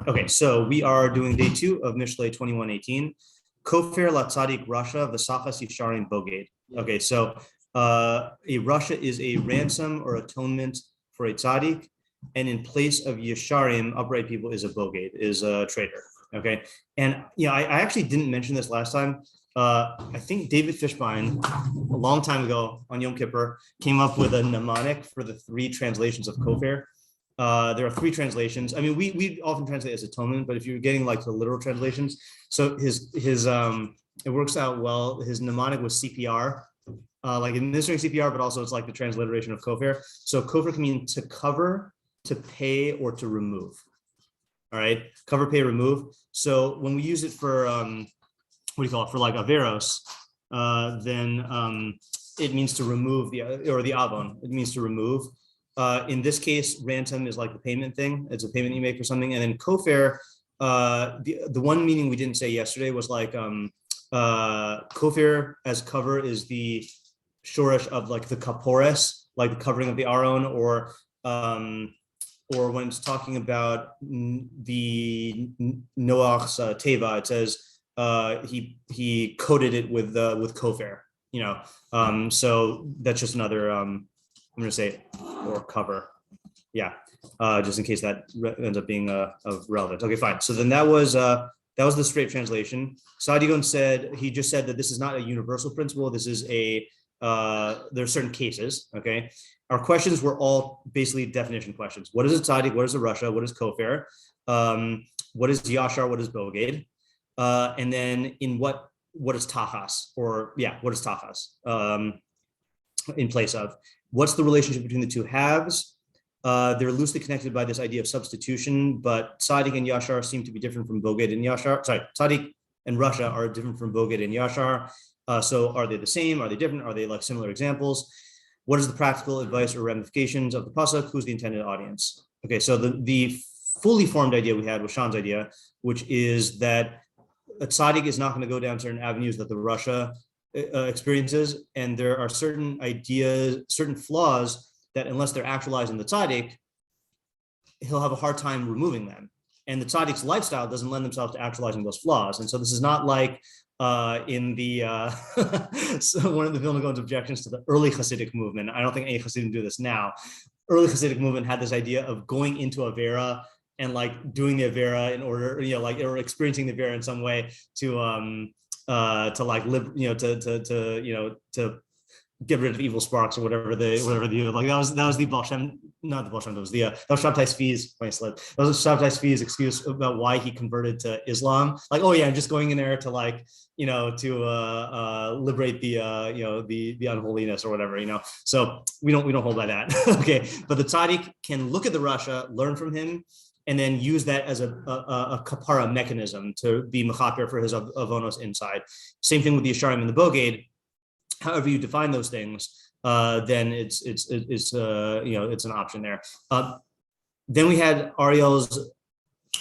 Okay, so we are doing day 2 of Mishlei 21:18. Kofer latzadik Rasha v'sachas yisharim boged. Okay, so a Rasha is a ransom or atonement for a tzaddik, and in place of yisharim, upright people, is a boged, is a traitor. Okay, and I actually didn't mention this last time. I think David Fishbein, a long time ago on Yom Kippur, came up with a mnemonic for the 3 translations of Kofer. There are 3 translations. I mean, we often translate as atonement, but if you're getting like the literal translations, so his it works out well. His mnemonic was CPR, like administering CPR, but also it's like the transliteration of kofer. So kofer can mean to cover, to pay, or to remove. All right, cover, pay, remove. So when we use it for what do you call it, for like averos, then it means to remove the avon. It means to remove. In this case, ransom is like the payment thing. It's a payment you make for something. And then kofer, the one meaning we didn't say yesterday was like kofer as cover is the shoresh of like the kapores, like the covering of the aron, or when it's talking about the Noach's teva, it says he coated it with kofer. So that's just another. I'm going to say or cover. Yeah. Just in case that ends up being of relevance. Okay, fine. So then that was the straight translation. Saadia Gaon said, he just said that this is not a universal principle. This is there are certain cases. Okay. Our questions were all basically definition questions. What is a tzaddik? What is a rasha? What is kofer? What is yashar? What is boged? And then what is tachas? What is tachas? In place of. What's the relationship between the 2 halves? They're loosely connected by this idea of substitution, but tzaddik and yashar seem to be different from boged and yashar. Sorry, tzaddik and rasha are different from boged and yashar. So are they the same? Are they different? Are they like similar examples? What is the practical advice or ramifications of the pasuk? Who's the intended audience? Okay, so the fully formed idea we had was Sean's idea, which is that a tzaddik is not going to go down certain avenues that the rasha experiences, and there are certain ideas, certain flaws that unless they're actualized in the tzaddik, he'll have a hard time removing them. And the tzaddik's lifestyle doesn't lend themselves to actualizing those flaws. And so this is not like in the so one of the Vilna Gaon's objections to the early Hasidic movement. I don't think any Hasidim do this now. Early Hasidic movement had this idea of going into Avera and like doing the Avera in order, or experiencing the Avera in some way to like live, to get rid of evil sparks or whatever the like that was the Baal Shem, not the Baal Shem, that was Shabtai Tzvi's that was Shabtai Tzvi's excuse about why he converted to Islam. Like, oh yeah, I'm just going in there to like to liberate the unholiness or whatever, So we don't hold by that. Okay, but the tzaddik can look at the rasha, learn from him, and then use that as a kapara mechanism to be mechaper for his avonos inside. Same thing with the yisharim and the boged. However you define those things, then it's an option there. Then we had Ariel's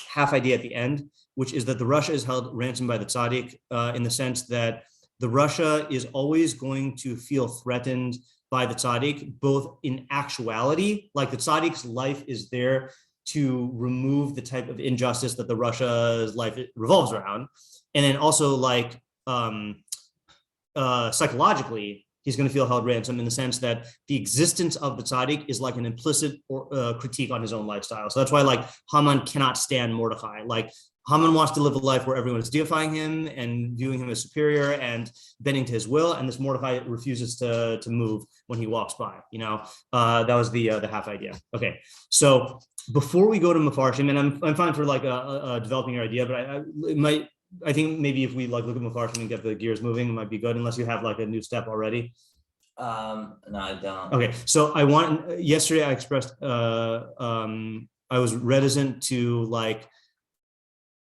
half idea at the end, which is that the rasha is held ransom by the tzaddik in the sense that the rasha is always going to feel threatened by the tzaddik, both in actuality, like the tzaddik's life is there to remove the type of injustice that the rasha's life revolves around. And then also like psychologically, he's going to feel held ransom in the sense that the existence of the tzaddik is like an implicit critique on his own lifestyle. So that's why like Haman cannot stand Mordechai. Like Haman wants to live a life where everyone is deifying him and viewing him as superior and bending to his will. And this Mordechai refuses to move when he walks by, that was the half idea. Okay. So before we go to meforshim, and I'm fine for like developing your idea, but I think maybe if we like look at meforshim and get the gears moving, it might be good, unless you have like a new step already. No, I don't. Okay, so yesterday I expressed I was reticent to like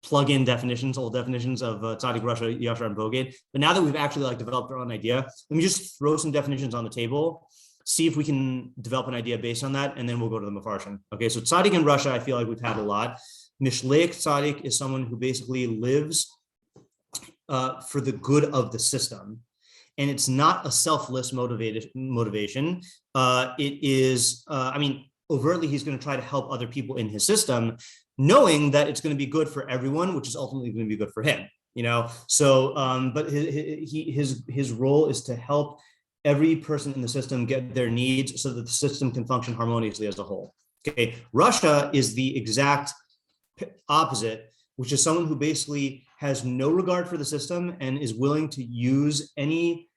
plug in old definitions of tzaddik, rasha, yashar, and boged. But now that we've actually like developed our own idea, let me just throw some definitions on the table, see if we can develop an idea based on that, and then we'll go to the meforshim. Okay, so tzaddik and rasha, I feel like we've had a lot. Mishleic tzaddik is someone who basically lives for the good of the system. And it's not a selfless motivation. It is, overtly he's going to try to help other people in his system, knowing that it's going to be good for everyone, which is ultimately going to be good for him. So but his role is to help every person in the system get their needs so that the system can function harmoniously as a whole. Okay, Russia is the exact opposite, which is someone who basically has no regard for the system and is willing to use any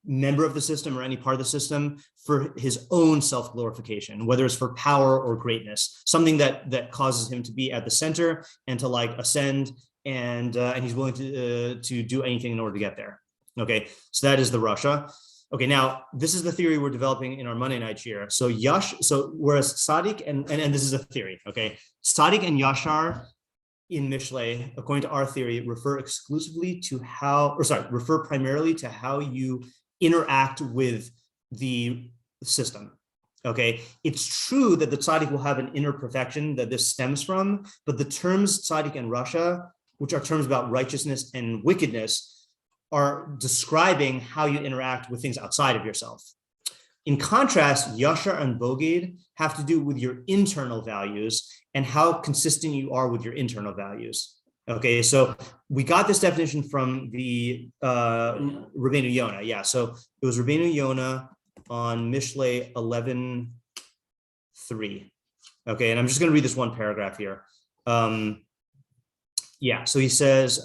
member of the system or any part of the system for his own self-glorification, whether it's for power or greatness, something that causes him to be at the center and to like ascend, and he's willing to do anything in order to get there. Okay, so that is the Russia. Okay, now this is the theory we're developing in our Monday night shiur. So whereas Tzaddik and this is a theory, okay, Tzaddik and Yashar in Mishlei, according to our theory, refer primarily to how you interact with the system. Okay, it's true that the tzaddik will have an inner perfection that this stems from, but the terms tzaddik and rasha, which are terms about righteousness and wickedness, are describing how you interact with things outside of yourself. In contrast, yashar and boged have to do with your internal values and how consistent you are with your internal values. Okay, so we got this definition from the Rabbeinu Yonah. Yeah, so it was Rabbeinu Yonah on Mishlei 11:3. Okay, and I'm just going to read this one paragraph here. Yeah, so he says,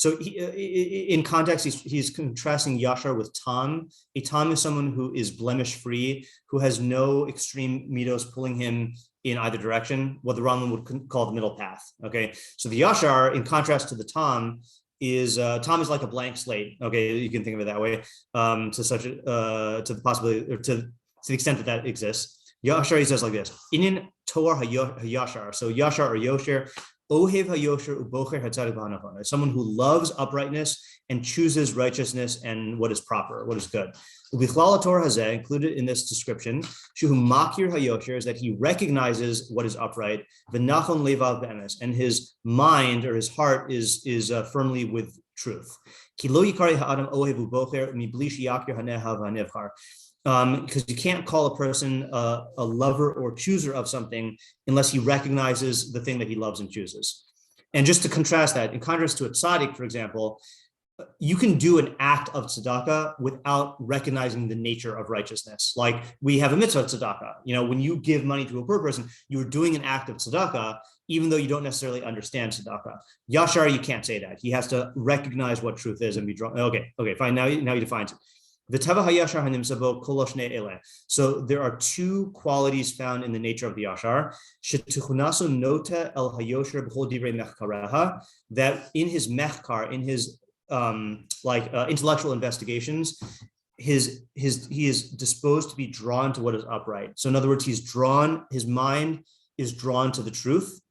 in context, he's contrasting Yashar with Tam. A Tam is someone who is blemish-free, who has no extreme midos pulling him in either direction, what the Ransom would call the middle path. Okay, so the Yashar, in contrast to the Tam, is like a blank slate. Okay, you can think of it that way. To the possibility, or to the extent that exists. Yashar, he says like this: Inin Toar HaYashar. So Yashar or Yosher. Ohev HaYosher ubocher hatzadik b'hanachon. Someone who loves uprightness and chooses righteousness and what is proper, what is good. Ubichlal Torah hazeh, included in this description, shuhu makir HaYosher, is that he recognizes what is upright. V'nachon levav be'emes, and his mind or his heart is firmly with truth. Ki lo yikari ha'adam ohev ubocher mibli sheyakir hanehav hanevchar. Because you can't call a person a lover or chooser of something unless he recognizes the thing that he loves and chooses. And just to contrast that, in contrast to a tzaddik, for example, you can do an act of tzedakah without recognizing the nature of righteousness. Like we have a mitzvah tzedakah. When you give money to a poor person, you're doing an act of tzedakah, even though you don't necessarily understand tzedakah. Yashar, you can't say that. He has to recognize what truth is and be drawn. Okay, fine. Now he defines it. So there are two qualities found in the nature of the Yashar. That in his mechkar, in his intellectual investigations, he is disposed to be drawn to what is upright. So in other words, his mind is drawn to the truth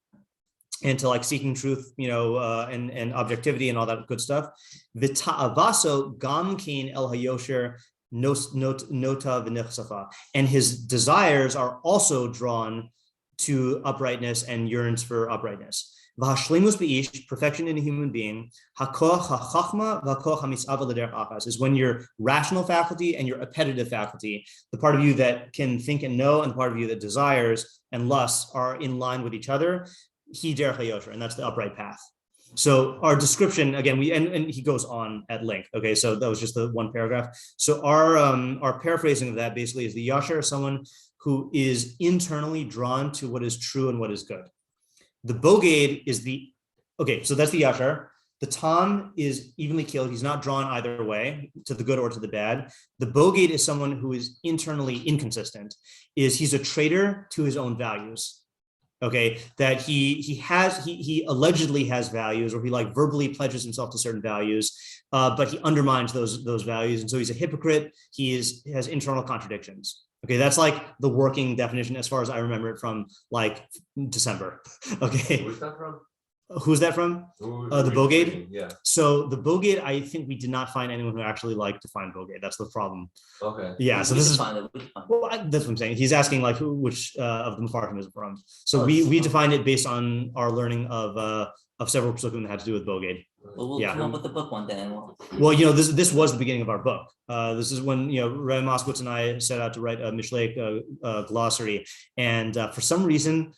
and to seeking truth, and objectivity and all that good stuff. V'ta'avaso gamkin el hayosher nota v'nechsafa, and his desires are also drawn to uprightness and yearns for uprightness. V'hashlemus b'ish, perfection in a human being, hakoach hachachma v'hakoach hamisava l'derech achas, is when your rational faculty and your appetitive faculty, the part of you that can think and know and the part of you that desires and lusts, are in line with each other. He derech hayosher, and that's the upright path. So our description, again, and he goes on at length. Okay, so that was just the one paragraph. So our paraphrasing of that basically is the yashar is someone who is internally drawn to what is true and what is good. The boged is so that's the yashar. The tam is evenly killed. He's not drawn either way, to the good or to the bad. The boged is someone who is internally inconsistent. He's a traitor to his own values. Okay, that he allegedly has values, or he verbally pledges himself to certain values, but he undermines those values, and so he's a hypocrite. He has internal contradictions. Okay, that's the working definition as far as I remember it from December. Okay, where's that from? Who's that from? The boged? Yeah. So the boged, I think we did not find anyone who actually defined boged. That's the problem. Okay. Yeah. So this is that's what I'm saying. He's asking which of the meforshim is it from. So we defined it based on our learning of several pasuk that had to do with boged. Well, we'll Yeah. come up with a book one day and we'll. Well, this was the beginning of our book. This is when Ray Moskowitz and I set out to write a Mishlei glossary, and for some reason,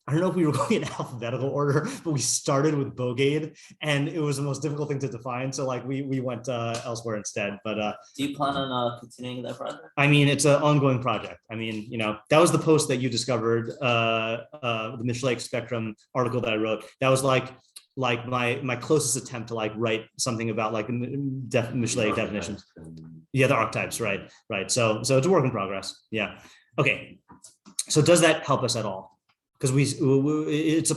I don't know if we were going in alphabetical order, but we started with Bogade, and it was the most difficult thing to define. So like we went elsewhere instead. But do you plan on continuing that project? I mean, it's an ongoing project. I mean, that was the post that you discovered, the Mishlei spectrum article that I wrote. That was like my closest attempt to like write something about like Mishlei definitions. Yeah, the archetypes, right. So it's a work in progress. Yeah. Okay. So does that help us at all? Because it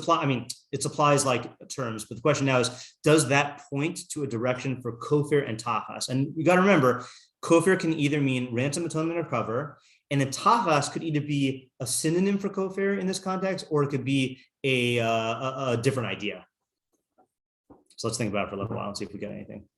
applies like terms, but the question now is, does that point to a direction for kofir and tachas? And you got to remember, kofir can either mean ransom, atonement, or cover, and then tachas could either be a synonym for kofir in this context, or it could be a different idea. So let's think about it for a little while and see if we get anything.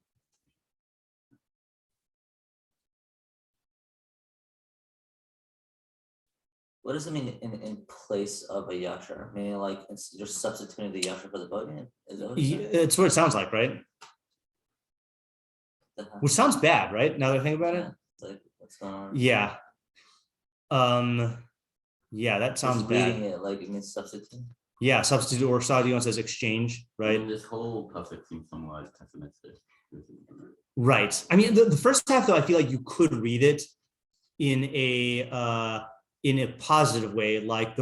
What does it mean in place of a yashar? Meaning like you're substituting the yashar for the bogey? It's what it sounds like, right? Which sounds bad, right? Now that I think about it. Like what's going on? Yeah. Yeah, that sounds bad. Reading it like it means substitute. Yeah, substitute, or Saadia Gaon says exchange, right? This whole pasuk seems somewhat pessimistic. Right. I mean, the first half though, I feel like you could read it in a positive way, like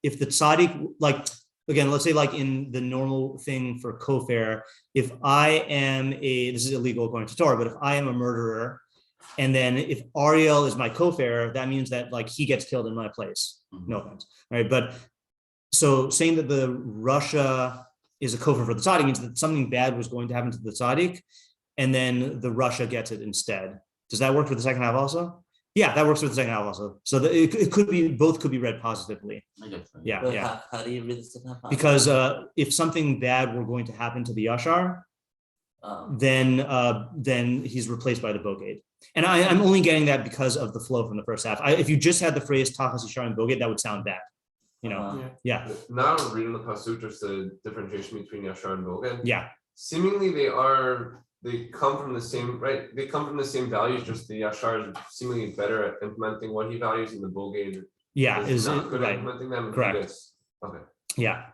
if the tzaddik, like again, let's say like in the normal thing for kofir, if I am this is illegal according to Torah, but if I am a murderer, and then if Ariel is my kofir, that means that like he gets killed in my place. Mm-hmm. No offense, right? But so saying that the Russia is a kofir for the tzaddik means that something bad was going to happen to the tzaddik, and then the Russia gets it instead. Does that work for the second half also? Yeah, that works for the second half also. So it could be, both could be read positively. I guess so. Yeah, But yeah. How do you read the second half? Because if something bad were going to happen to the yashar, then he's replaced by the bogade. And I'm only getting that because of the flow from the first half. If you just had the phrase tachas yashar and bogade, that would sound bad. Yeah. Now reading the pasuk, just the differentiation between yashar and bogad. Yeah. Seemingly they come from the same, right? They come from the same values, just the yashar is seemingly better at implementing what he values, and the bogad is not good at implementing them. Correct. Okay. Yeah.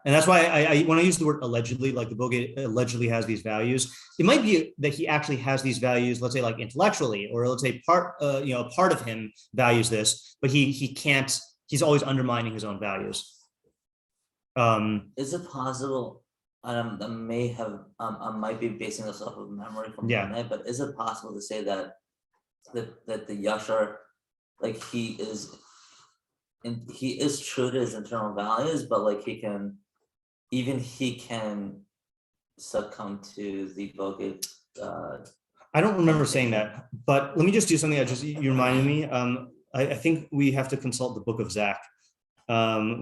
And that's why I when I use the word allegedly, like the bogad allegedly has these values, it might be that he actually has these values, let's say like intellectually, or let's say part of him values this, but he can't, he's always undermining his own values. Is it possible? I might be basing this off of memory from Monday, but is it possible to say that the yashar, like he is true to his internal values, but like he can succumb to the bogey. I don't remember saying that, but let me just do something that you reminded me. I think we have to consult the book of Zach,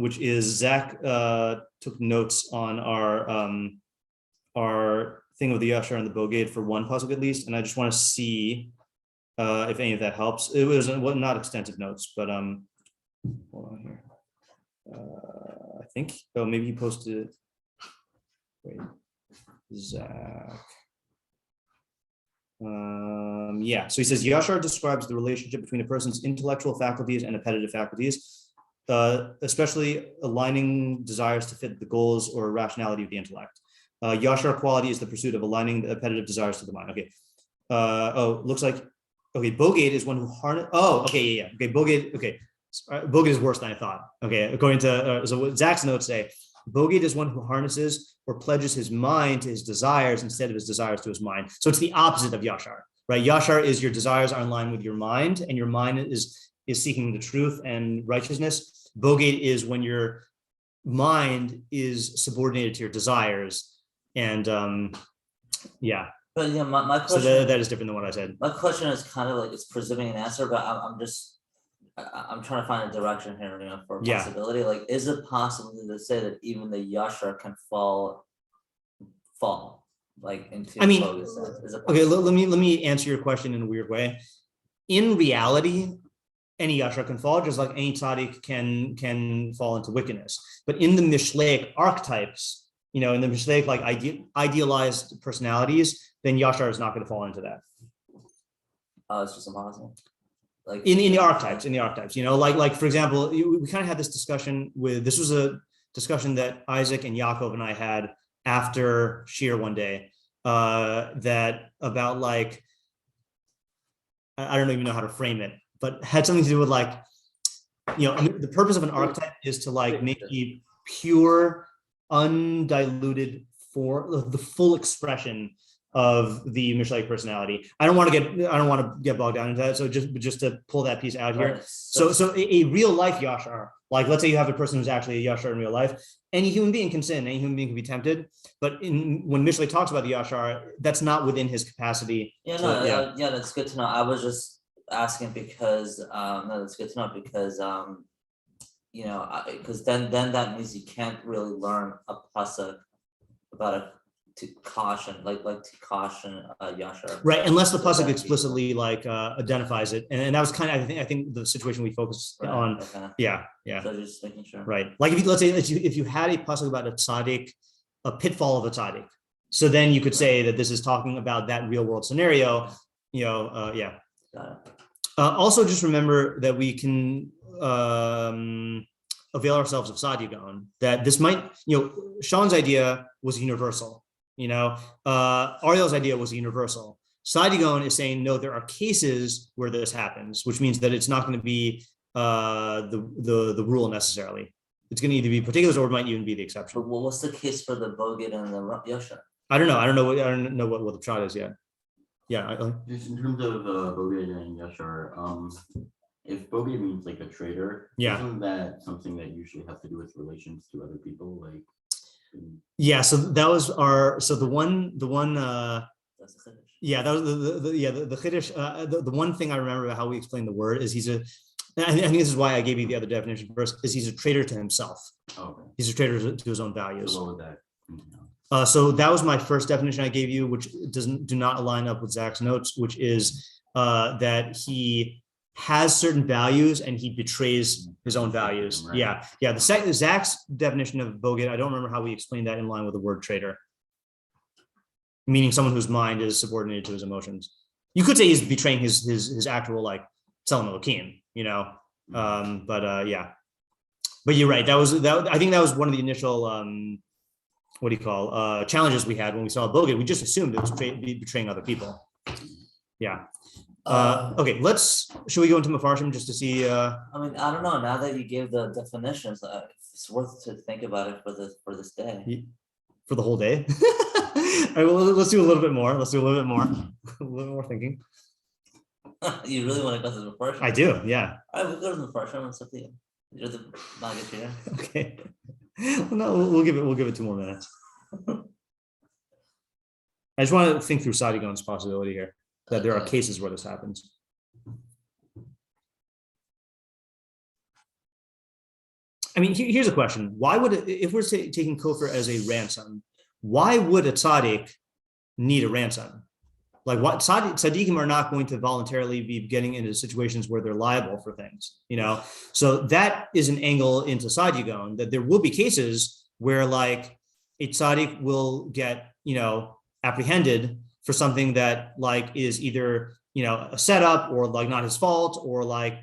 which is Zach took notes on our thing with the yashar and the bogade for one pasuk at least, and I just want to see if any of that helps. It was not extensive notes, but hold on here. I think maybe he posted it. Wait, Zach. Yeah, so he says yashar describes the relationship between a person's intellectual faculties and appetitive faculties, especially aligning desires to fit the goals or rationality of the intellect. Yashar quality is the pursuit of aligning the appetitive desires to the mind. Okay. Looks like, okay, bogade is one who harness. Oh, okay, yeah. Okay, bogade. Okay, bogade is worse than I thought. Okay, according to so what Zach's notes say, bogade is one who harnesses or pledges his mind to his desires instead of his desires to his mind. So it's the opposite of yashar, right? Yashar is your desires are in line with your mind, and your mind is seeking the truth and righteousness. Bogade is when your mind is subordinated to your desires, and yeah. But yeah, my question. So that is different than what I said. My question is kind of like it's presuming an answer, but I'm trying to find a direction here, for a possibility. Like, is it possible to say that even the yashar can fall like into? I mean, okay. Let me answer your question in a weird way. In reality, any yashar can fall, just like any tzaddik can fall into wickedness. But in the Mishleic archetypes, in the Mishlei, like idealized personalities, then yashar is not going to fall into that. It's just impossible. Like In the archetypes, like for example, we kind of had this discussion this was a discussion that Isaac and Yaakov and I had after shiur one day, that about like, I don't even know how to frame it, but had something to do with like, the purpose of an archetype is to like make a pure, undiluted for the full expression of the Mishlei personality. I don't want to get bogged down into that. So just to pull that piece out here. Right. So a real life yashar, like let's say you have a person who's actually a yashar in real life. Any human being can sin, any human being can be tempted. But when Mishlei talks about the yashar, that's not within his capacity. That's good to know. I was just asking because that's good to know because because then that means you can't really learn a pasuk about to caution yashar, right? Unless the pasuk explicitly like identifies it, and that was kind of I think the situation we focused on. Okay. Yeah. So just making sure. Right. Like let's say if you had a pasuk about a tzaddik, a pitfall of a tzaddik, so then you could say that this is talking about that real world scenario. Got it. Also, just remember that we can avail ourselves of Saadia Gaon. That this might, Sean's idea was universal. Ariel's idea was universal. Saadia Gaon is saying, no, there are cases where this happens, which means that it's not going to be the rule necessarily. It's going to either be particulars or it might even be the exception. But what's the case for the bogey and the yashar? I don't know. I don't know what the shot is yet. Yeah. Just in terms of bogey and yashar, if bogey means like a traitor, isn't that something that usually has to do with relations to other people, like? Yeah, so that was the one That's the chiddush. that was the chiddush. The one thing I remember about how we explained the word is I think this is why I gave you the other definition first, is he's a traitor to himself. Okay. He's a traitor to his own values. So what would that? So that was my first definition I gave you, which do not align up with Zach's notes, which is that he has certain values and he betrays his own values. Right. Yeah. The Zach's definition of boget, I don't remember how we explained that in line with the word traitor, meaning someone whose mind is subordinated to his emotions. You could say he's betraying his actual like Tzelem Elokim, But you're right. I think that was one of the initial challenges we had when we saw boget. We just assumed it was betraying other people. Yeah. Okay, should we go into meforshim just to see? I don't know. Now that you gave the definitions, it's worth to think about it for this day. For the whole day? All right, well, let's do a little bit more. A little bit more thinking. You really want to go to the meforshim? I do, yeah. All right, we'll go to the meforshim. It's up to you. You're the maggid here. Okay. Well, no, we'll give it 2 more minutes. I just want to think through Saadia Gaon's possibility here, that there are cases where this happens. I mean, here's a question. Why would if we're taking kofar as a ransom, why would a tzaddik need a ransom? Like, what tzaddikim are not going to voluntarily be getting into situations where they're liable for things, So that is an angle into Saadia Gaon, that there will be cases where like a tzaddik will get, apprehended for something that like is either, a setup or like not his fault, or like,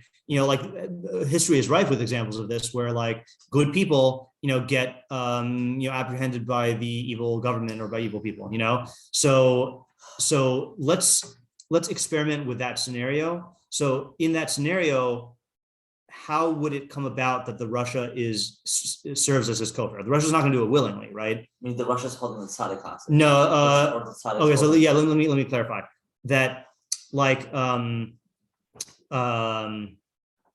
history is rife with examples of this where like good people, get, apprehended by the evil government or by evil people, So let's experiment with that scenario. So in that scenario, how would it come about that the Russia serves as his kofar? The Russia's not going to do it willingly, right? I mean, the Russia's holding the tzaddik hostage. No. Okay, so yeah, let me clarify that. Like,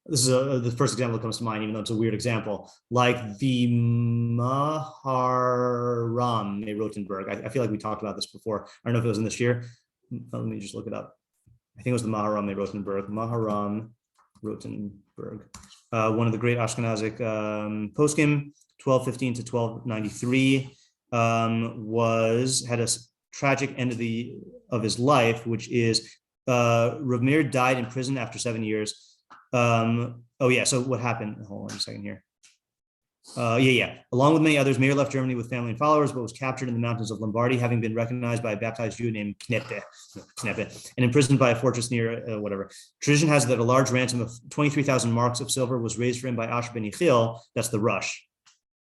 this is the first example that comes to mind, even though it's a weird example. Like the Maharam Rotenberg. I feel like we talked about this before. I don't know if it was in this year. Let me just look it up. I think it was the Maharam Rotenberg. Maharam Rotenberg, one of the great Ashkenazic poskim, 1215 to 1293, had a tragic end of his life, which is Rav Meir died in prison after 7 years. So what happened? Hold on a second here. Along with many others, Meir left Germany with family and followers, but was captured in the mountains of Lombardy, having been recognized by a baptized Jew named Kneppe, and imprisoned by a fortress near whatever. Tradition has that a large ransom of 23,000 marks of silver was raised for him by Asher ben Yechiel. That's the rush,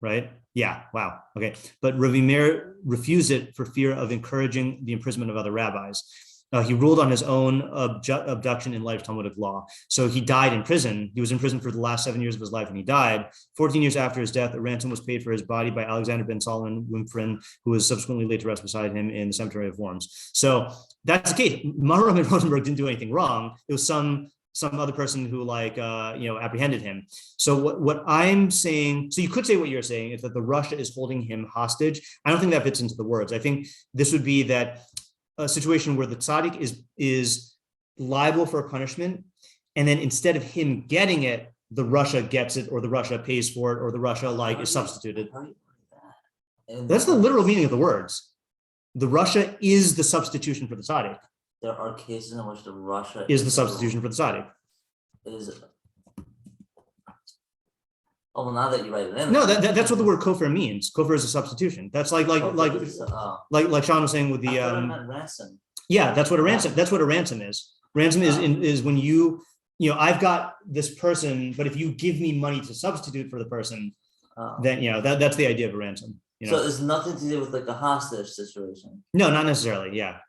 right? Yeah, wow, okay. But Rav Meir refused it for fear of encouraging the imprisonment of other rabbis. He ruled on his own abduction in light of Talmudic law. So he died in prison. He was in prison for the last 7 years of his life, and he died. 14 years after his death, a ransom was paid for his body by Alexander ben Solomon Wimfrin, who was subsequently laid to rest beside him in the cemetery of Worms. So that's the case. Maharam and Rosenberg didn't do anything wrong. It was some other person who apprehended him. So what I'm saying, so you could say what you're saying is that the Russia is holding him hostage. I don't think that fits into the words. I think this would be that a situation where the tzaddik is liable for a punishment, and then instead of him getting it, the Russia gets it, or the Russia pays for it, or the Russia is substituted. That's the literal meaning of the words. The Russia is the substitution for the tzaddik. There are cases in which the Russia is the substitution for the tzaddik. Oh, well, now that you write it in. No, that's what the word kofar means. Kofar is a substitution. That's like Sean was saying with the ransom. Yeah, that's what a ransom. That's what a ransom is. Ransom is when I've got this person, but if you give me money to substitute for the person, then that's the idea of a ransom. So it's nothing to do with like a hostage situation. No, not necessarily. Yeah.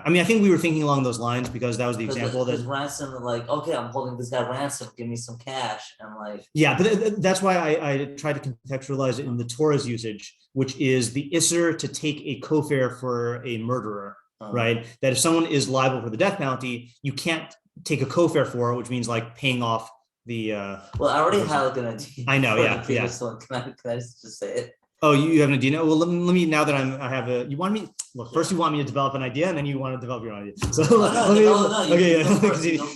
I mean, I think we were thinking along those lines because that was the example. Because ransom, okay, I'm holding this guy ransom, give me some cash, and Yeah, but that's why I tried to contextualize it in the Torah's usage, which is the isser to take a kofar for a murderer, right? That if someone is liable for the death penalty, you can't take a kofar for it, which means paying off the. Well, I already have an idea. I know, yeah. Can I just say it? Oh, you have an idea? Well, let me now that I have a. You want me? Look, first you want me to develop an idea, and then you want to develop your own idea. So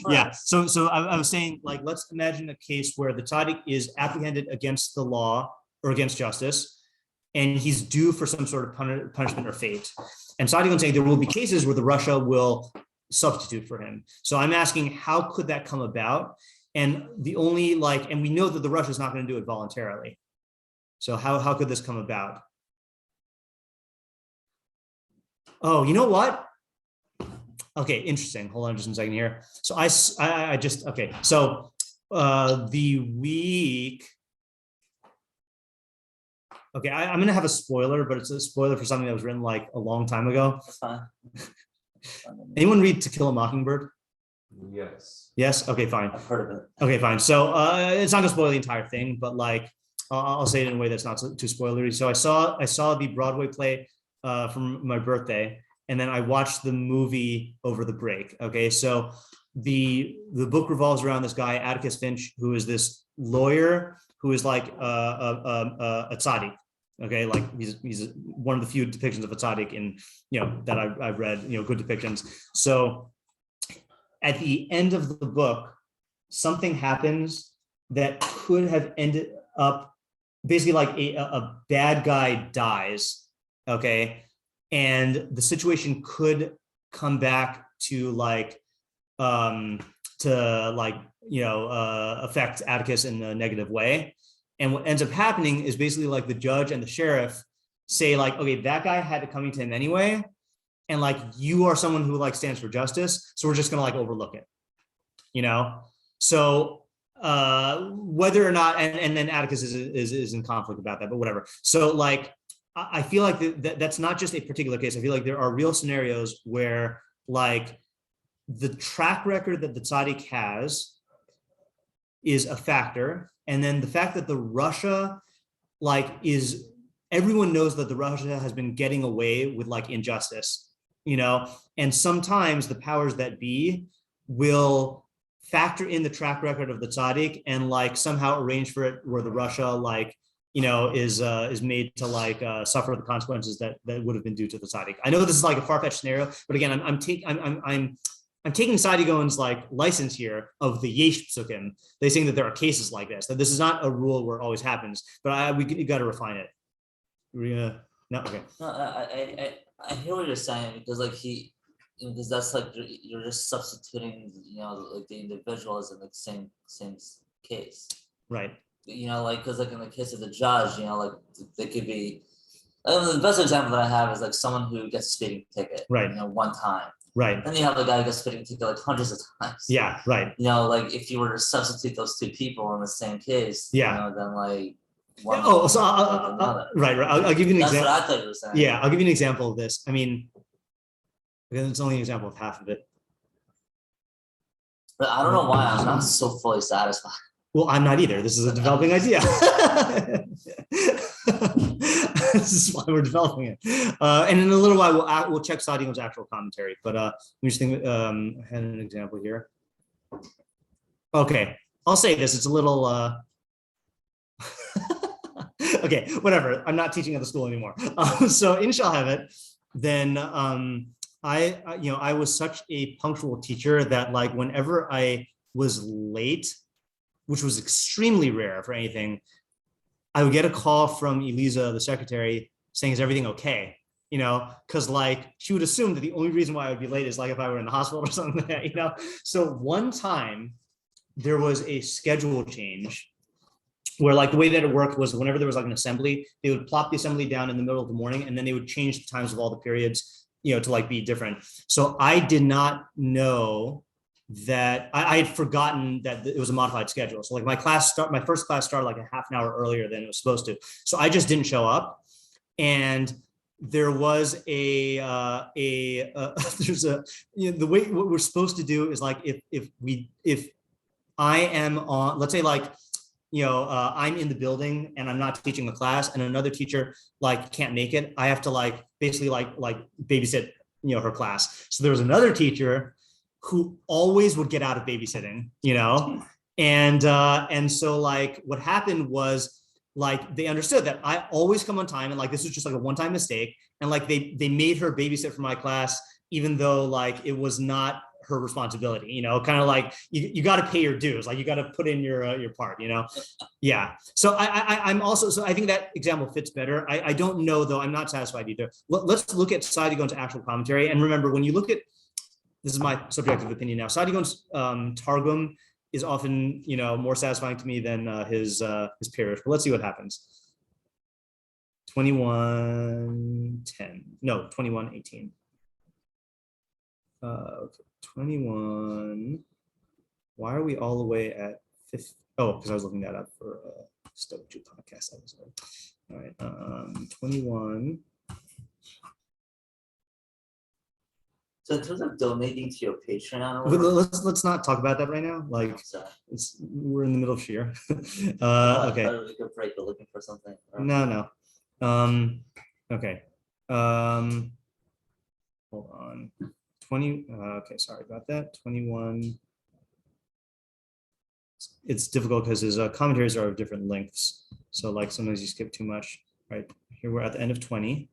yeah. So I was saying, let's imagine a case where the tzaddik is apprehended against the law or against justice, and he's due for some sort of punishment or fate. And Saadia Gaon saying there will be cases where the Russia will substitute for him. So I'm asking, how could that come about? And the only and we know that the Russia is not going to do it voluntarily. So how could this come about? Oh, you know what? Okay, interesting. Hold on just a second here. So I just, okay. So the week, okay, I'm going to have a spoiler, but it's a spoiler for something that was written a long time ago. That's fine. Anyone read To Kill a Mockingbird? Yes. Yes? Okay, fine. I've heard of it. Okay, fine. So it's not going to spoil the entire thing, but I'll say it in a way that's not too spoilery. So I saw the Broadway play from my birthday, and then I watched the movie over the break. Okay, so the book revolves around this guy Atticus Finch, who is this lawyer who is a tzaddik. Okay, he's one of the few depictions of a tzaddik in that I've read. Good depictions. So at the end of the book, something happens that could have ended up basically a bad guy dies, okay, and the situation could come back to affect Atticus in a negative way. And what ends up happening is basically the judge and the sheriff say okay, that guy had it coming to him anyway, and you are someone who stands for justice, so we're just gonna overlook it, so whether or not, and then Atticus is in conflict about that, but whatever. So I feel that's not just a particular case. I feel there are real scenarios where the track record that the tzaddik has is a factor, and then the fact that the Russia is, everyone knows that the Russia has been getting away with injustice, and sometimes the powers that be will factor in the track record of the tzaddik and somehow arrange for it where the Russia is made to suffer the consequences that would have been due to the tzaddik. I know this is a far-fetched scenario, but again, I'm taking Saadia Gaon's license here of the yesh psukim. They saying that there are cases like this, that this is not a rule where it always happens, but we got to refine it. No, okay. No, I hear what you're saying, because because that's you're just substituting the individual as in the same case, right? like, because like in the case of the judge, like they could be. The best example that I have is like someone who gets a speeding ticket, right? One time, right? Then you have the guy who gets a speeding ticket like hundreds of times. Yeah, right. Like if you were to substitute those two people in the same case, then like. Right. I'll give you an example. That's what I thought you were saying. Yeah, I'll give you an example of this. I mean, because it's only an example of half of it. But I don't know why I'm not so fully satisfied. Well, I'm not either. This is a developing idea. This is why we're developing it. And in a little while, we'll check Saadia Gaon's actual commentary. But let me just think. I had an example here. Okay, I'll say this. It's a little. Okay, whatever. I'm not teaching at the school anymore. So in Shalhevet, then I was such a punctual teacher that like whenever I was late, which was extremely rare for anything, I would get a call from Eliza, the secretary, saying, "Is everything okay?" Because like she would assume that the only reason why I would be late is like if I were in the hospital or something like that, So one time there was a schedule change where like the way that it worked was whenever there was like an assembly, they would plop the assembly down in the middle of the morning and then they would change the times of all the periods, to like be different. So I did not know that I had forgotten that it was a modified schedule. So like my first class started like a half an hour earlier than it was supposed to. So I just didn't show up. And there was there's the way what we're supposed to do is like if I am on, let's say like, I'm in the building and I'm not teaching a class and another teacher like can't make it, I have to like basically like babysit, her class. So there was another teacher who always would get out of babysitting, and so like what happened was like they understood that I always come on time and like this was just like a one-time mistake and like they made her babysit for my class even though like it was not her responsibility, kind of like you got to pay your dues, like you got to put in your part, Yeah. So I'm also, so I think that example fits better. I don't know though. I'm not satisfied either. Let's look at Saadia Gaon's actual commentary. And remember, when you look at, this is my subjective opinion now, Saadia Gaon's Targum is often, more satisfying to me than his Parish. But let's see what happens. 21:18. Okay, 21. Why are we all the way at 50? Oh, because I was looking that up for a Stoke 2 podcast episode. All right, 21. So in terms of donating to your Patreon, let's not talk about that right now. Like, we're in the middle of shiur. Okay. I we could break, but looking for something. No. Okay. Hold on. 20. Okay, sorry about that. 21. It's difficult because his commentaries are of different lengths. So like sometimes you skip too much. Right here we're at the end of 20.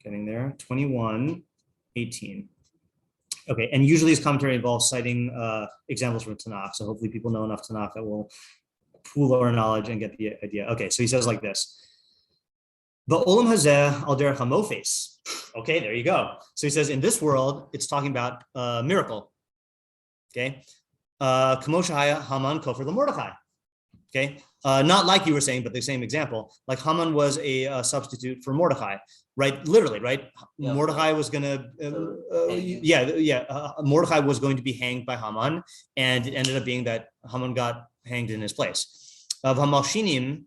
Getting there. 21:18. Okay, and usually his commentary involves citing examples from Tanakh. So hopefully people know enough Tanakh that will pool our knowledge and get the idea. Okay, so he says like this. Ba'olam hazeh al derech hamofes. Okay, there you go. So he says in this world, it's talking about a miracle. Okay. Kamo shehaya Haman kofer leMordechai. Okay. Not like you were saying, but the same example. Like Haman was a substitute for Mordechai, right? Literally, right? Yeah. Mordechai was going to, Mordechai was going to be hanged by Haman, and it ended up being that Haman got hanged in his place. Hamalshinim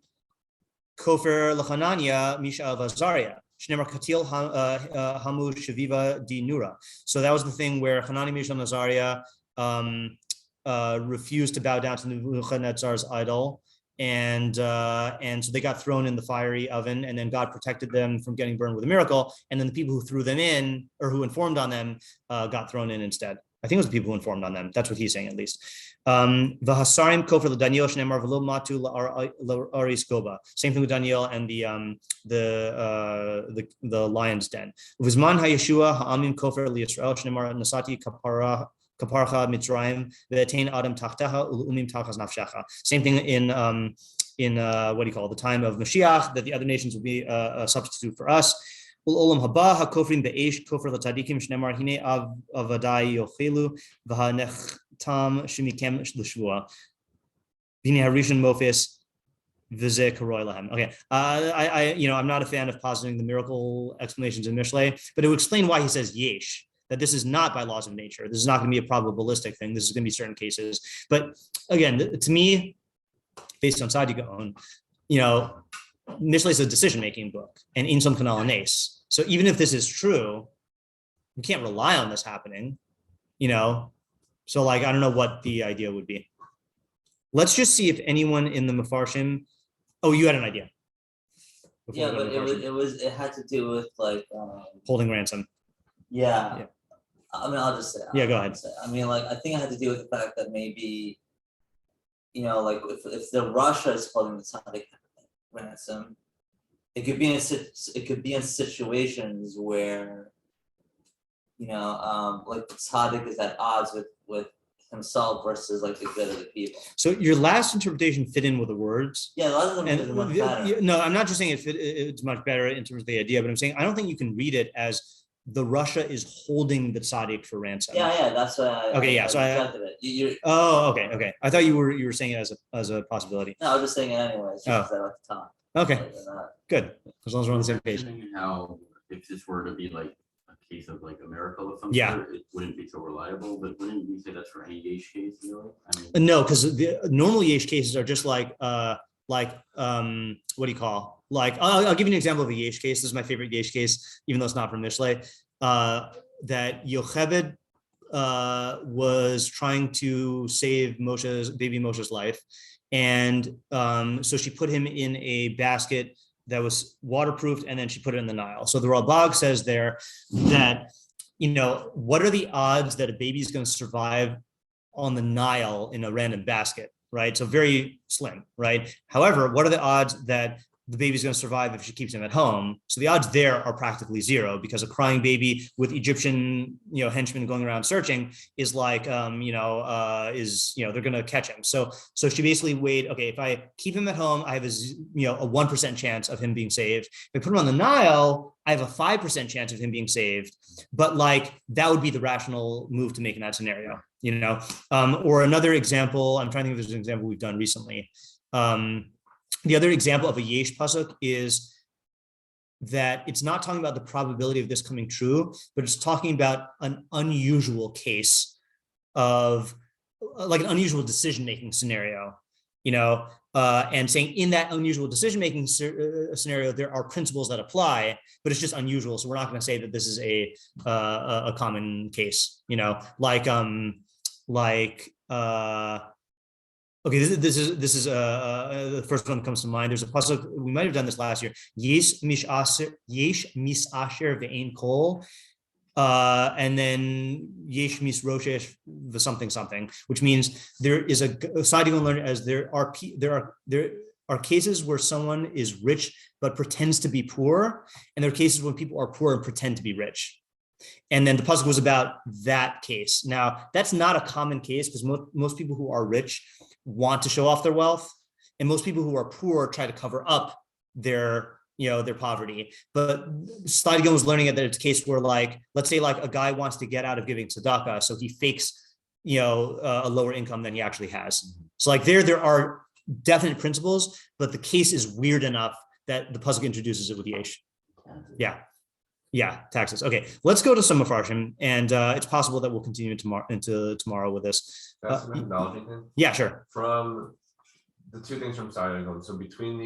kofer leChananya misha of Azariah. Katil hamu shaviva di nura. So that was the thing where Hanani, Mishael, and Azariah refused to bow down to Nebuchadnezzar's idol, and so they got thrown in the fiery oven, and then God protected them from getting burned with a miracle, and then the people who threw them in or who informed on them got thrown in instead. I think it was the people who informed on them. That's what he's saying at least. Vahasarim kofer l'Daniel shneimar v'lo matu la'aris goba. Same thing with Daniel and the lion's den. V'zman ha'yeshua ha'amim kofer liYisrael shneimar nasati kaparcha mitzrayim ve'etein adam tachtecha u'umim tachas nafshecha. Same thing in what do you call it? The time of Mashiach, that the other nations will be a substitute for us. U'olam haba ha'kofrim be'esh kofer l'tzadikim shneimar hine avadai yochelu v'hanech tam shemikem l'shvua. V'hine harishon mofes Vizeh karoy lahem. Okay, I'm not a fan of positing the miracle explanations in Mishlei, but it would explain why he says yesh, that this is not by laws of nature. This is not going to be a probabilistic thing. This is going to be certain cases. But again, to me, based on Saadia Gaon, Mishlei is a decision-making book, and Insom Kanal and Ace. So even if this is true, we can't rely on this happening, So like, I don't know what the idea would be. Let's just see if anyone in the meforshim. Oh, you had an idea. Yeah, but it had to do with like holding ransom. Yeah. I mean, I'll just say. Yeah, go ahead. I mean, like, I think it had to do with the fact that maybe, like if the Russia is holding the tzaddik ransom, it could be in situations where, like the tzaddik is at odds with himself versus like the good of the people. So your last interpretation fit in with the words. Yeah, a lot of them fit in much better. No, I'm not just saying it's much better in terms of the idea, but I'm saying I don't think you can read it as the Russia is holding the tzaddik for ransom. Yeah, that's why. Okay, I rejected it. Okay. I thought you were saying it as a possibility. No, I was just saying it anyway. It's just that at the time. Okay, good. As long as we're on the same page. How if this were to be like a case of like a miracle of some sort, it wouldn't be so reliable. But wouldn't you say that's for any yesh case? No, because the normal yesh cases are just like what do you call? Like, I'll give you an example of a yesh case. This is my favorite yesh case, even though it's not from Mishlei. That Yocheved was trying to save baby Moshe's life. And so she put him in a basket that was waterproofed, and then she put it in the Nile. So the Ralbag says there that, what are the odds that a baby is going to survive on the Nile in a random basket, right? So very slim, right? However, what are the odds that the baby's going to survive if she keeps him at home? So the odds there are practically zero, because a crying baby with Egyptian, henchmen going around searching is like, they're going to catch him. So she basically weighed, okay, if I keep him at home, I have a 1% chance of him being saved. If I put him on the Nile, I have a 5% chance of him being saved. But like, that would be the rational move to make in that scenario, or another example, I'm trying to think if there's an example we've done recently. The other example of a yesh pasuk is that it's not talking about the probability of this coming true, but it's talking about an unusual case of like an unusual decision-making scenario, and saying in that unusual decision-making scenario, there are principles that apply, but it's just unusual. So we're not going to say that this is a common case, okay, this is the first one that comes to mind. There's a pasuk, we might have done this last year. Yesh misasher ve'ein kol, and then yesh misroshesh the something, which means there is a Saadia Gaon learned as there are cases where someone is rich but pretends to be poor, and there are cases when people are poor and pretend to be rich. And then the pasuk was about that case. Now, that's not a common case, because most people who are rich want to show off their wealth, and most people who are poor try to cover up their poverty. But Saadia Gaon was learning that it's a case where, like, let's say like a guy wants to get out of giving tzedakah, so he fakes a lower income than he actually has. So like there are definite principles, but the case is weird enough that the pasuk introduces it with yesh. Yeah, taxes. Okay, let's go to some meforshim, and it's possible that we'll continue into tomorrow with this. That's a methodology thing? Yeah, sure. From the two things from Saadia Gaon, so between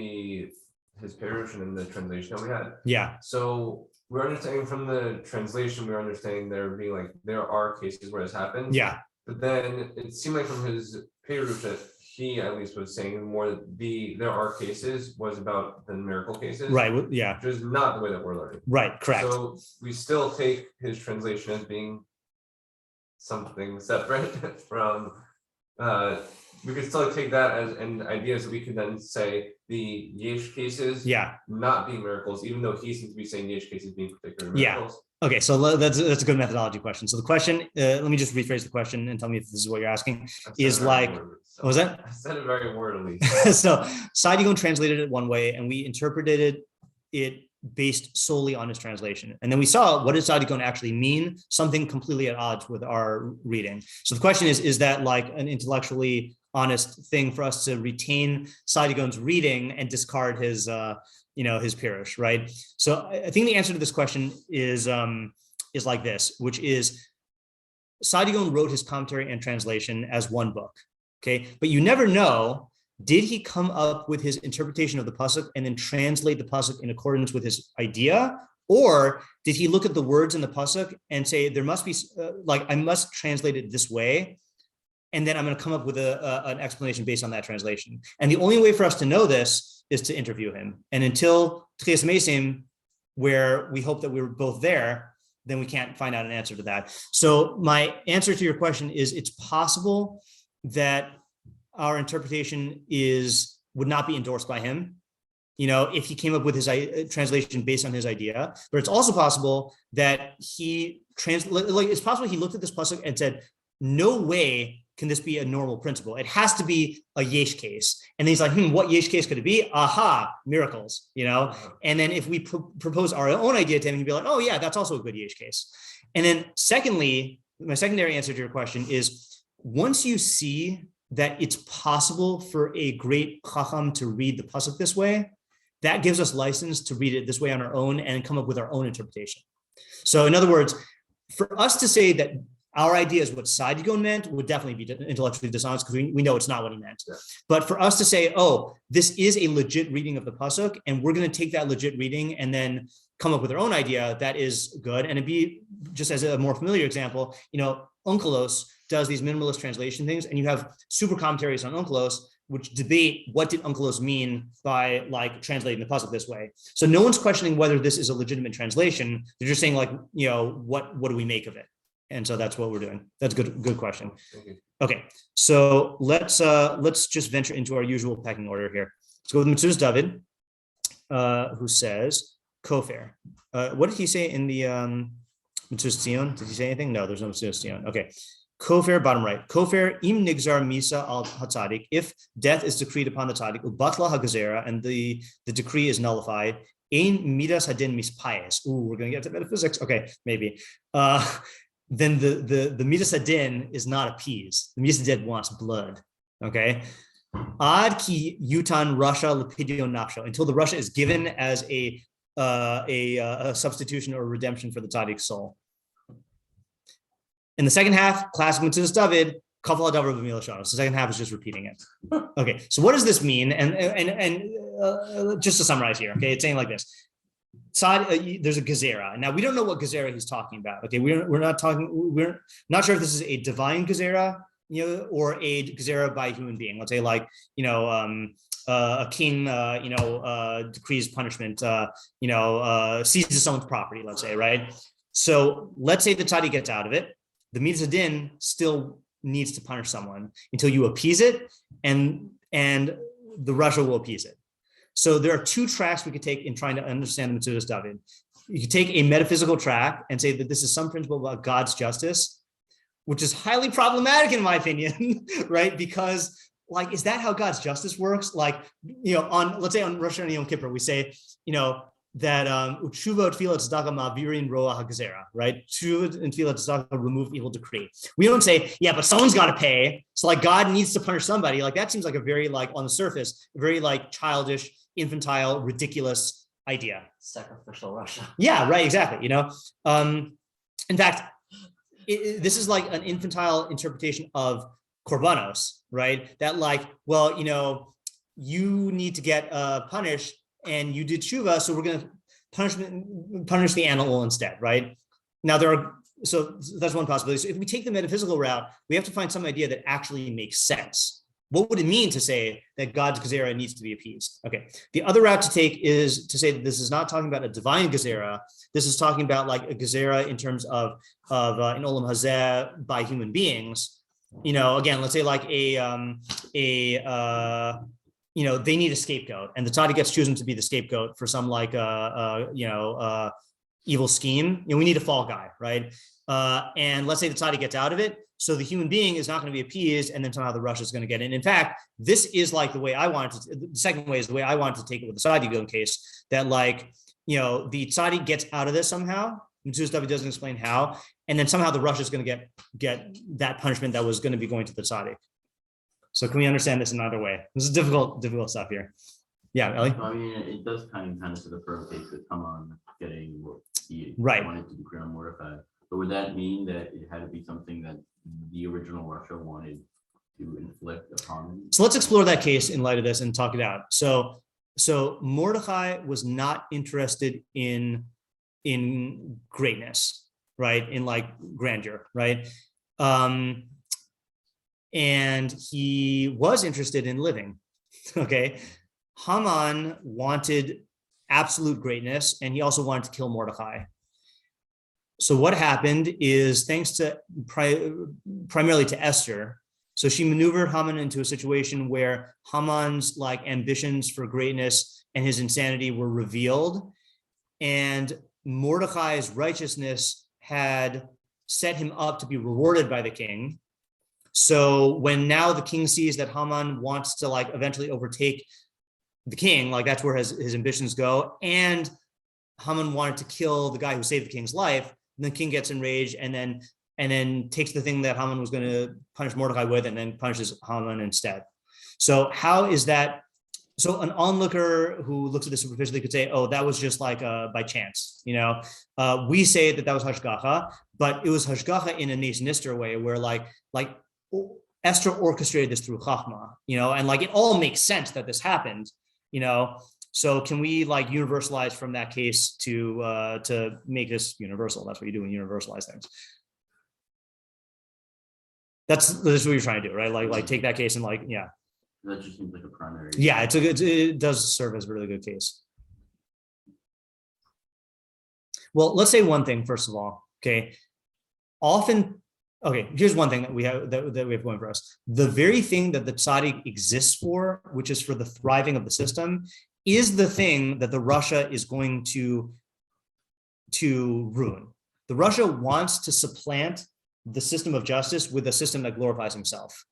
his perush and the translation that we had. Yeah. So we're understanding from the translation, we're understanding there are cases where this happens. Yeah. But then it seemed like from his perush that he at least was saying more there are cases was about the miracle cases. Right. Yeah. Which is not the way that we're learning. Right. Correct. So we still take his translation as being something separate from, we could still take that as an idea, so we could then say the yesh cases not being miracles, even though he seems to be saying yesh cases being particular miracles. Okay, so that's a good methodology question. So the question, let me just rephrase the question and tell me if this is what you're asking, is like, what was that? I said it very wordily. So Saadia Gaon translated it one way, and we interpreted it based solely on his translation. And then we saw, what does Saadia Gaon actually mean? Something completely at odds with our reading. So the question is that like an intellectually honest thing for us to retain Saadia Gaon's reading and discard his his pirush, right? So I think the answer to this question is like this, which is Saadia Gaon wrote his commentary and translation as one book, okay? But you never know, did he come up with his interpretation of the pasuk and then translate the pasuk in accordance with his idea? Or did he look at the words in the pasuk and say, there must be, I must translate it this way, and then I'm going to come up with an explanation based on that translation? And the only way for us to know this is to interview him. And until Tchias Mesim, where we hope that we were both there, then we can't find out an answer to that. So my answer to your question is, it's possible that our interpretation would not be endorsed by him, if he came up with his translation based on his idea. But it's also possible that it's possible he looked at this pasuk and said, no way can this be a normal principle. It has to be a yesh case. And then he's like, what yesh case could it be? Aha, miracles, And then if we propose our own idea to him, he'd be like, oh yeah, that's also a good yesh case. And then secondly, my secondary answer to your question is, once you see that it's possible for a great chacham to read the pasuk this way, that gives us license to read it this way on our own and come up with our own interpretation. So in other words, for us to say that our idea is what Saadia Gaon meant would definitely be intellectually dishonest, because we know it's not what he meant. Yeah. But for us to say, oh, this is a legit reading of the pasuk, and we're going to take that legit reading and then come up with our own idea, that is good. And it'd be, just as a more familiar example, Onkelos does these minimalist translation things, and you have super commentaries on Onkelos which debate what did Onkelos mean by translating the pasuk this way. So no one's questioning whether this is a legitimate translation. They're just saying what do we make of it? And so that's what we're doing. That's a good question. Okay, so let's just venture into our usual pecking order here. Let's go with Metzudas David, who says Kofer. What did he say in the Metzudas Zion? Did he say anything? No, there's no Metzudas Zion. Okay. Kofer, bottom right. Kofer im nigzar misa al hatzadik. If death is decreed upon the tzaddik, ubatla hagazera, and the decree is nullified, ein midas hadin mispayas. Ooh, we're going to get to metaphysics. Okay, maybe. Then the midas hadin is not appeased. The midas hadin wants blood. Okay. Ad ki yutan rasha lepidio nafsho, until the rasha is given as a substitution or redemption for the tzaddik's soul. In the second half, classic Metzudas David, kafal hadavar b'milah shana. The second half is just repeating it. Okay, so what does this mean? And just to summarize here, okay, it's saying like this: there's a gezerah. Now we don't know what gezerah he's talking about. Okay, we're not not sure if this is a divine gezerah, or a gezerah by a human being. Let's say a king, decrees punishment, seizes someone's property. Let's say, right? So let's say the tzaddik gets out of it. The midas hadin still needs to punish someone until you appease it, and the rasha will appease it. So there are two tracks we could take in trying to understand the Metzudas David. You could take a metaphysical track and say that this is some principle about God's justice, which is highly problematic in my opinion, right? Because is that how God's justice works? Let's say on Rosh Hashanah Yom Kippur, we say, that utshuva tefillah tzedakah ma'avirin roa hagazera, right? Tshuva and tefillah tzedakah remove evil decree. We don't say, yeah, but someone's got to pay. So God needs to punish somebody. That seems like a very on the surface, very childish, infantile, ridiculous idea. Sacrificial Russia. Yeah, right. Exactly. In fact, this is an infantile interpretation of korbanos, right? That you need to get punished. And you did tshuva, so we're going to punish the animal instead, right? Now so that's one possibility. So if we take the metaphysical route, we have to find some idea that actually makes sense. What would it mean to say that God's gezerah needs to be appeased? Okay. The other route to take is to say that this is not talking about a divine gezerah. This is talking about a gezerah in terms of in olam hazeh by human beings. Again, let's say they need a scapegoat, and the tzaddik gets chosen to be the scapegoat for some evil scheme. We need a fall guy, right? And let's say the tzaddik gets out of it, so the human being is not going to be appeased, and then somehow the rasha is going to get in. In fact, this is the way I wanted to. The second way is the way I wanted to take it with the Saadia Gaon case. That the tzaddik gets out of this somehow. Metzudas David doesn't explain how, and then somehow the rasha is going to get that punishment that was going to be going to the tzaddik. So can we understand this in another way? This is difficult stuff here. Yeah, Ellie? I mean, it does kind of to the first case with Haman getting what he Right. wanted to be crowned Mordecai. But would that mean that it had to be something that the original Russia wanted to inflict upon him? So let's explore that case in light of this and talk it out. So Mordecai was not interested in greatness, right? In like grandeur, right? And he was interested in living. Okay. Haman wanted absolute greatness, and he also wanted to kill Mordecai. So what happened is, thanks to primarily to Esther, so she maneuvered Haman into a situation where Haman's like ambitions for greatness and his insanity were revealed, and Mordecai's righteousness had set him up to be rewarded by the king. So when now the king sees that Haman wants to like eventually overtake the king, like that's where his ambitions go, and Haman wanted to kill the guy who saved the king's life, and the king gets enraged and then takes the thing that Haman was going to punish Mordecai with and then punishes Haman instead. So how is that? So an onlooker who looks at this superficially could say, oh, that was just like by chance, you know. We say that was hashgacha, but it was hashgacha in a Nes Nister way, where like Esther orchestrated this through chachma, you know, and like it all makes sense that this happened, you know. So can we like universalize from that case to make this universal? That's what you do when you universalize things. That's what you're trying to do, right? Like take that case and like, yeah. That just seems like a primary. Yeah, it does serve as a really good case. Well, let's say one thing first of all. Okay, here's one thing that we have going for us. The very thing that the tzaddik exists for, which is for the thriving of the system, is the thing that the Russia is going to ruin. The Russia wants to supplant the system of justice with a system that glorifies himself.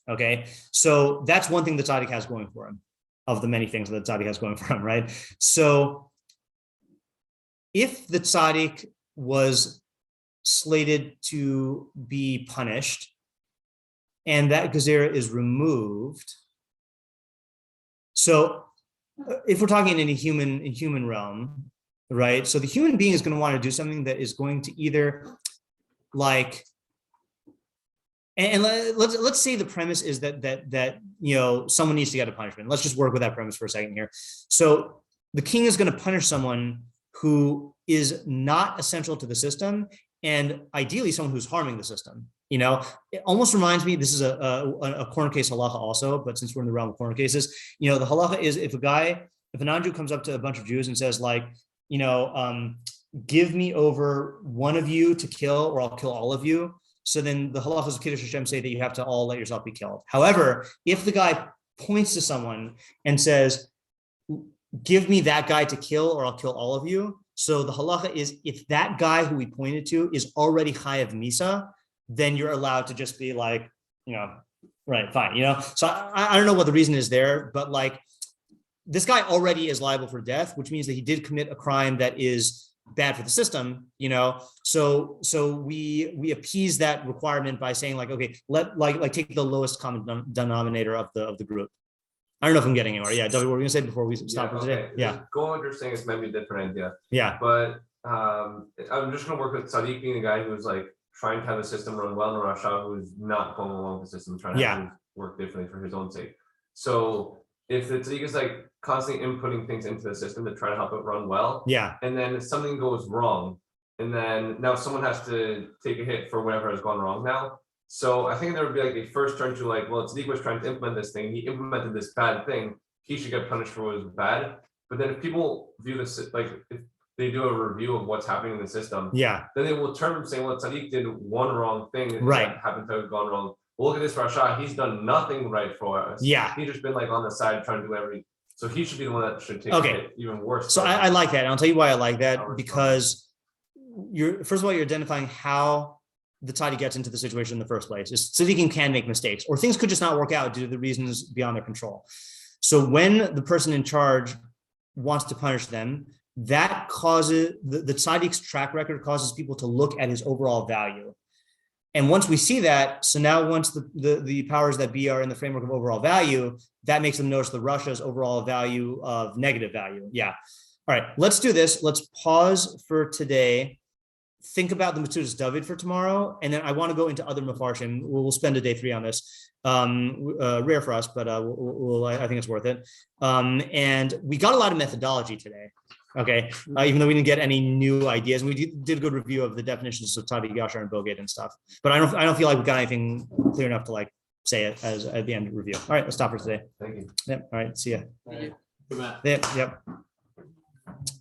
Okay, so that's one thing the tzaddik has going for him, of the many things that the tzaddik has going for him, right? So if the tzaddik was slated to be punished and that gezerah is removed, so if we're talking in a human realm, right? So the human being is going to want to do something that is going to either like, and let's say the premise is that you know, someone needs to get a punishment. Let's just work with that premise for a second here. So the king is going to punish someone who is not essential to the system, and ideally someone who's harming the system. You know, it almost reminds me, this is a corner case halacha also, but since we're in the realm of corner cases, you know, the halacha is if a non-Jew comes up to a bunch of Jews and says like, you know, give me over one of you to kill, or I'll kill all of you. So then the halachas of Kiddush Hashem say that you have to all let yourself be killed. However, if the guy points to someone and says, give me that guy to kill or I'll kill all of you. So the halacha is, if that guy who we pointed to is already chayav misa, then you're allowed to just be like, you know, right, fine, you know. So I don't know what the reason is there, but like this guy already is liable for death, which means that he did commit a crime that is bad for the system, you know. So we appease that requirement by saying like, okay, like take the lowest common denominator of the group. I don't know if I'm getting anywhere. Yeah, David, what were we gonna say before we stop for today? Yeah. Go understanding is maybe a different idea. Yeah. But I'm just gonna work with Sadiq being the guy who's like trying to have the system run well, and Rasha who's not going along with the system, trying to have things work differently for his own sake. So if the Sadiq is like constantly inputting things into the system to try to help it run well, and then if something goes wrong, and then now someone has to take a hit for whatever has gone wrong now. So I think there would be like a first turn to like, well, Sadiq was trying to implement this thing, he implemented this bad thing, he should get punished for what was bad. But then if people view this, like if they do a review of what's happening in the system, then they will turn and say, well, Sadiq did one wrong thing that happened to have gone wrong. Well, look at this Rasha, he's done nothing right for us. He's just been like on the side trying to do everything. So he should be the one that should take it even worse. So I like that. And I'll tell you why I like that, because first of all, you're identifying how the tzaddik gets into the situation in the first place. Is tzaddikim can make mistakes, or things could just not work out due to the reasons beyond their control. So when the person in charge wants to punish them, that causes the tzaddik's track record causes people to look at his overall value. And once we see that, so now once the powers that be are in the framework of overall value, that makes them notice the Russia's overall value of negative value. Yeah. All right, let's do this. Let's pause for today. Think about the Metzudas David for tomorrow. And then I want to go into other meforshim. We'll spend a day 3 on this. Rare for us, but I think it's worth it. And we got a lot of methodology today. Okay, even though we didn't get any new ideas, and we did a good review of the definitions of Tavi, Yashar, and Bogate and stuff. But I don't feel like we got anything clear enough to like say it as at the end of the review. All right, let's stop for today. Thank you. Yep. All right. See ya. Good man. Yep.